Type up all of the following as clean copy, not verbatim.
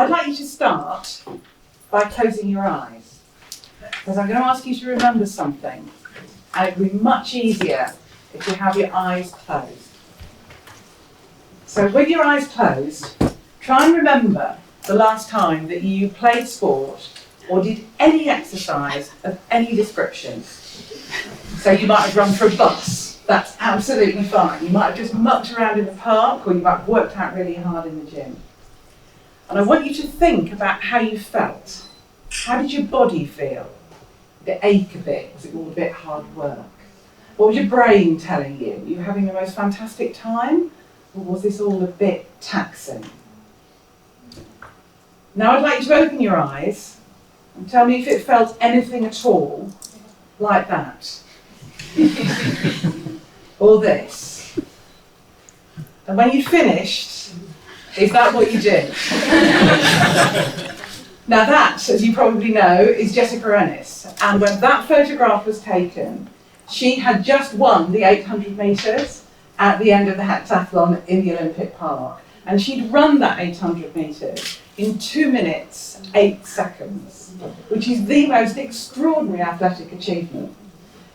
I'd like you to start by closing your eyes, because I'm going to ask you to remember something, and it will be much easier if you have your eyes closed. So with your eyes closed, try and remember the last time that you played sport or did any exercise of any description. So you might have run for a bus, that's absolutely fine. You might have just mucked around in the park, or you might have worked out really hard in the gym. And I want you to think about how you felt. How did your body feel? Did it ache a bit? Was it all a bit hard work? What was your brain telling you? Were you having the most fantastic time? Or was this all a bit taxing? Now I'd like you to open your eyes and tell me if it felt anything at all like that. Or this. And when you finished, is that what you did? Now that, as you probably know, is Jessica Ennis. And when that photograph was taken, she had just won the 800 metres at the end of the heptathlon in the Olympic Park. And she'd run that 800 metres in 2 minutes, 8 seconds, which is the most extraordinary athletic achievement.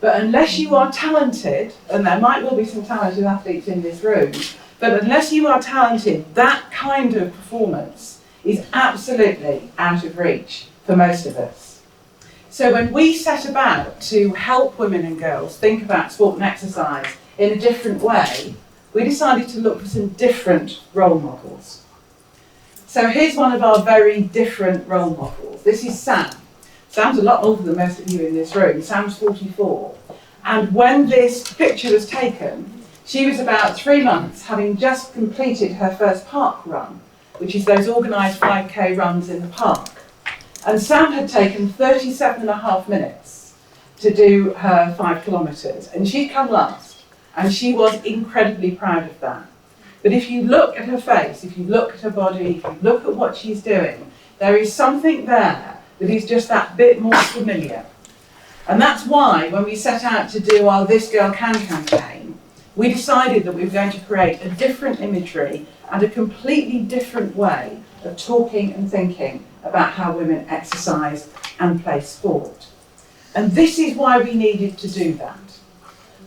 But unless you are talented, and there might well be some talented athletes in this room, but unless you are talented, that kind of performance is absolutely out of reach for most of us. So when we set about to help women and girls think about sport and exercise in a different way, we decided to look for some different role models. So here's one of our very different role models. This is Sam. Sam's a lot older than most of you in this room. Sam's 44. And when this picture was taken, she was about 3 months, having just completed her first park run, which is those organised 5K runs in the park. And Sam had taken 37.5 minutes to do her 5 kilometres, and she'd come last. And she was incredibly proud of that. But if you look at her face, if you look at her body, if you look at what she's doing, there is something there that is just that bit more familiar. And that's why when we set out to do our This Girl Can campaign, we decided that we were going to create a different imagery and a completely different way of talking and thinking about how women exercise and play sport. And this is why we needed to do that.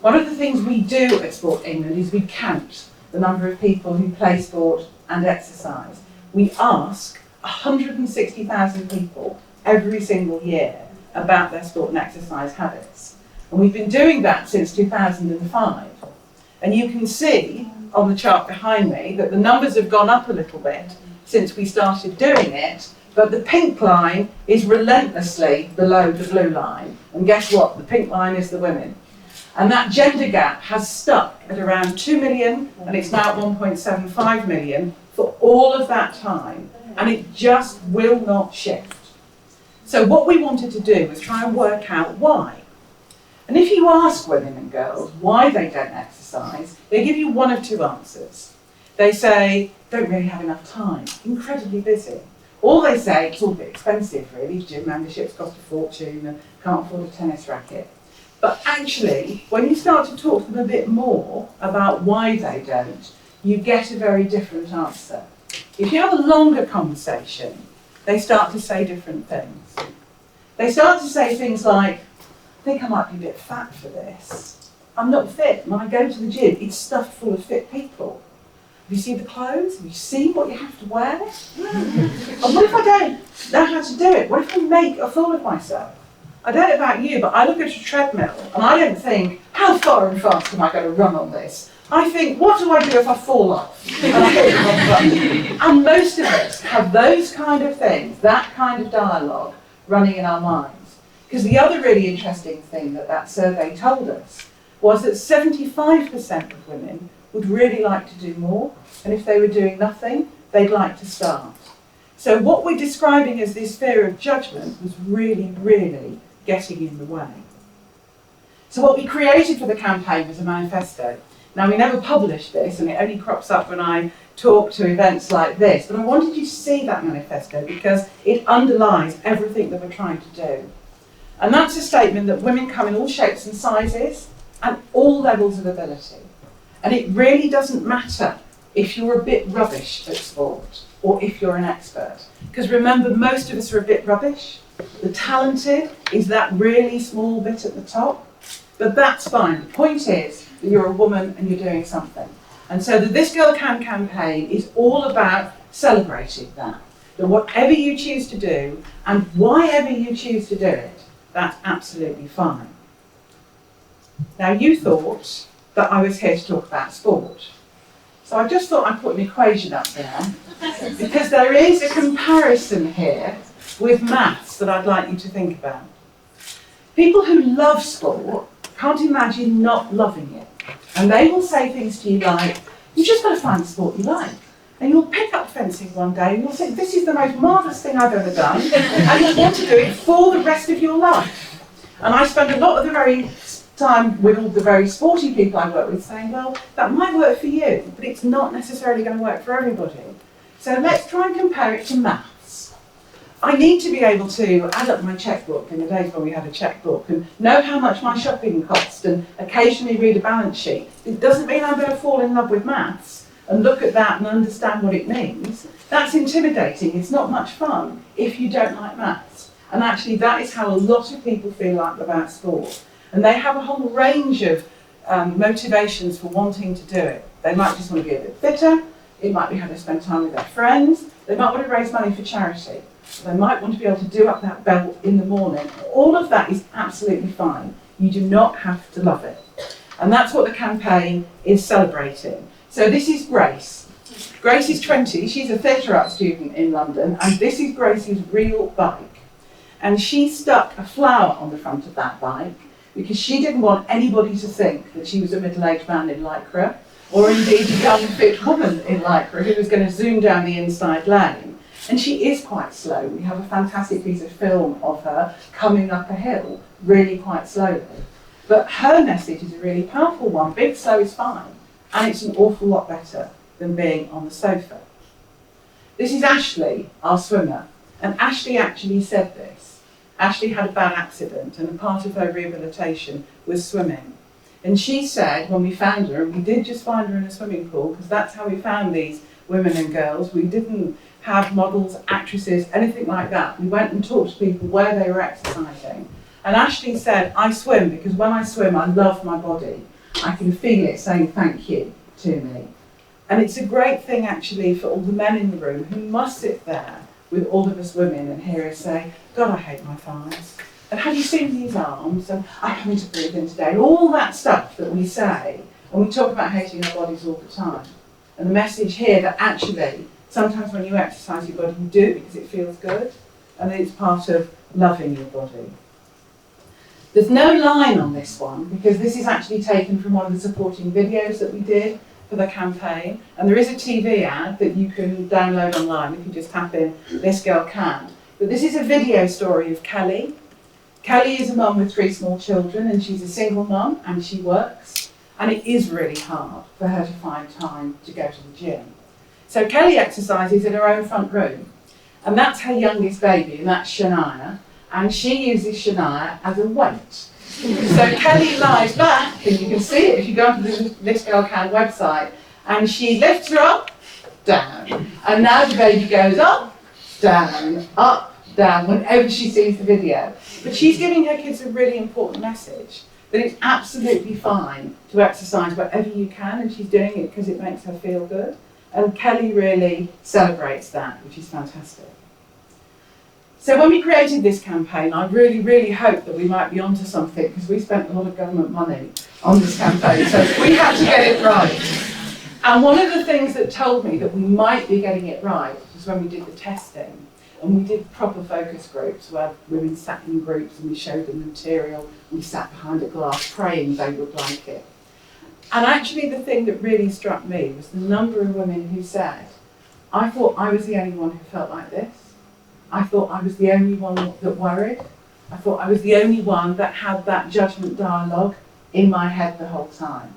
One of the things we do at Sport England is we count the number of people who play sport and exercise. We ask 160,000 people every single year about their sport and exercise habits. And we've been doing that since 2005. And you can see on the chart behind me that the numbers have gone up a little bit since we started doing it, but the pink line is relentlessly below the blue line. And guess what? The pink line is the women. And that gender gap has stuck at around 2 million, and it's now at 1.75 million for all of that time, and it just will not shift. So what we wanted to do was try and work out why. And if you ask women and girls why they don't exercise, they give you one of two answers. They say, don't really have enough time, incredibly busy. Or they say, it's all a bit expensive really, gym memberships cost a fortune and can't afford a tennis racket. But actually, when you start to talk to them a bit more about why they don't, you get a very different answer. If you have a longer conversation, they start to say different things. They start to say things like, I think I might be a bit fat for this. I'm not fit. When I go to the gym, it's stuffed full of fit people. Have you seen the clothes? Have you seen what you have to wear? And what if I don't know how to do it? What if I make a fool of myself? I don't know about you, but I look at a treadmill and I don't think, how far and fast am I going to run on this? I think, what do I do if I fall off? And most of us have those kind of things, that kind of dialogue running in our minds. Because the other really interesting thing that survey told us was that 75% of women would really like to do more, and if they were doing nothing, they'd like to start. So what we're describing as this fear of judgment was really, really getting in the way. So what we created for the campaign was a manifesto. Now we never published this, and it only crops up when I talk to events like this, but I wanted you to see that manifesto because it underlies everything that we're trying to do. And that's a statement that women come in all shapes and sizes and all levels of ability. And it really doesn't matter if you're a bit rubbish at sport or if you're an expert. Because remember, most of us are a bit rubbish. The talented is that really small bit at the top, but that's fine. The point is that you're a woman and you're doing something. And so the This Girl Can campaign is all about celebrating that. That whatever you choose to do, and whyever you choose to do it, that's absolutely fine. Now, you thought that I was here to talk about sport. So I just thought I'd put an equation up there, because there is a comparison here with maths that I'd like you to think about. People who love sport can't imagine not loving it. And they will say things to you like, you've just got to find the sport you like. And you'll pick up fencing one day and you'll think, this is the most marvellous thing I've ever done, and you'll want to do it for the rest of your life. And I spend a lot of the very time with all the very sporty people I work with saying, well, that might work for you, but it's not necessarily going to work for everybody. So let's try and compare it to maths. I need to be able to add up my checkbook in the days when we had a checkbook and know how much my shopping cost and occasionally read a balance sheet. It doesn't mean I'm going to fall in love with maths and look at that and understand what it means. That's intimidating. It's not much fun if you don't like maths. And actually that is how a lot of people feel like about sport. And they have a whole range of motivations for wanting to do it. They might just want to be a bit fitter. It might be how they spend time with their friends. They might want to raise money for charity. They might want to be able to do up that belt in the morning. All of that is absolutely fine. You do not have to love it. And that's what the campaign is celebrating. So this is Grace. Grace is 20. She's a theatre art student in London. And this is Grace's real bike. And she stuck a flower on the front of that bike because she didn't want anybody to think that she was a middle-aged man in lycra, or indeed a young fit woman in lycra who was going to zoom down the inside lane. And she is quite slow. We have a fantastic piece of film of her coming up a hill really quite slowly. But her message is a really powerful one. Big slow is fine, and it's an awful lot better than being on the sofa. This is Ashley, our swimmer, and Ashley actually said this. Ashley had a bad accident, and a part of her rehabilitation was swimming. And she said, when we found her, and we did just find her in a swimming pool, because that's how we found these women and girls. We didn't have models, actresses, anything like that. We went and talked to people where they were exercising. And Ashley said, I swim because when I swim, I love my body. I can feel it saying thank you to me. And it's a great thing, actually, for all the men in the room who must sit there with all of us women and hear us say, God, I hate my thighs. And have you seen these arms? And I'm having to breathe in today. All that stuff that we say, and we talk about hating our bodies all the time. And the message here that actually, sometimes when you exercise your body, you do it because it feels good, and it's part of loving your body. There's no line on this one, because this is actually taken from one of the supporting videos that we did for the campaign, and there is a TV ad that you can download online if you just tap in This Girl Can. But this is a video story of Kelly. Kelly is a mum with 3 small children, and she's a single mum, and she works, and it is really hard for her to find time to go to the gym. So Kelly exercises in her own front room, and that's her youngest baby, and that's Shania, and she uses Shania as a weight. So Kelly lies back, and you can see it if you go onto the This Girl Can website, and she lifts her up, down, and now the baby goes up, down, whenever she sees the video. But she's giving her kids a really important message, that it's absolutely fine to exercise wherever you can, and she's doing it because it makes her feel good. And Kelly really celebrates that, which is fantastic. So when we created this campaign, I really, really hoped that we might be onto something, because we spent a lot of government money on this campaign, so we had to get it right. And one of the things that told me that we might be getting it right was when we did the testing, and we did proper focus groups where women sat in groups and we showed them the material, we sat behind a glass praying they would like it. And actually the thing that really struck me was the number of women who said, I thought I was the only one who felt like this. I thought I was the only one that worried. I thought I was the only one that had that judgment dialogue in my head the whole time.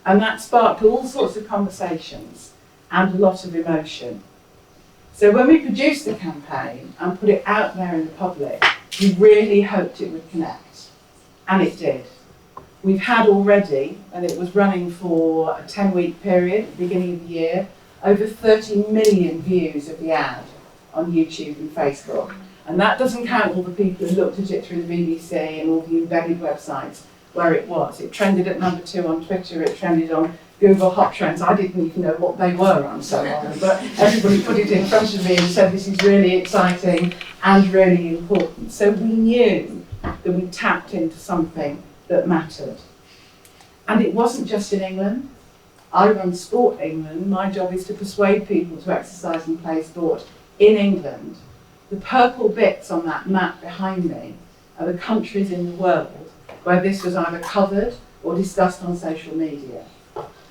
And that sparked all sorts of conversations and a lot of emotion. So when we produced the campaign and put it out there in the public, we really hoped it would connect. And it did. We've had already, and it was running for a 10-week period at the beginning of the year, over 30 million views of the ad on YouTube and Facebook. And that doesn't count all the people who looked at it through the BBC and all the embedded websites where it was. It trended at number 2 on Twitter, it trended on Google Hot Trends. I didn't even know what they were, I'm so honoured, but everybody put it in front of me and said this is really exciting and really important. So we knew that we tapped into something that mattered. And it wasn't just in England. I run Sport England. My job is to persuade people to exercise and play sport in England. The purple bits on that map behind me are the countries in the world where this was either covered or discussed on social media.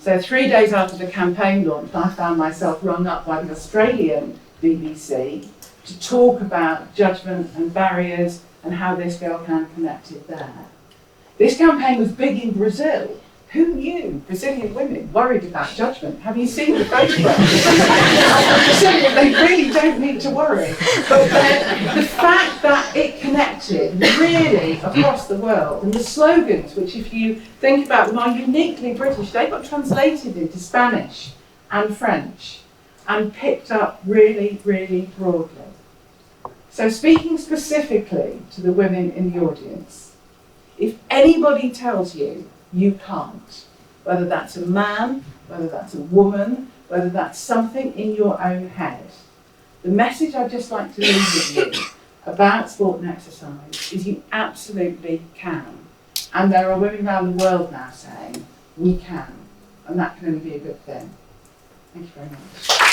So 3 days after the campaign launch, I found myself rung up by the Australian BBC to talk about judgment and barriers and how this girl can connected there. This campaign was big in Brazil. Who knew Brazilian women worried about judgment? Have you seen the photographs? Brazilian, they really don't need to worry. But the fact that it connected really across the world, and the slogans, which if you think about them are uniquely British, they got translated into Spanish and French and picked up really, really broadly. So speaking specifically to the women in the audience, if anybody tells you you can't, whether that's a man, whether that's a woman, whether that's something in your own head, the message I'd just like to leave with you about sport and exercise is you absolutely can. And there are women around the world now saying, we can. And that can only be a good thing. Thank you very much.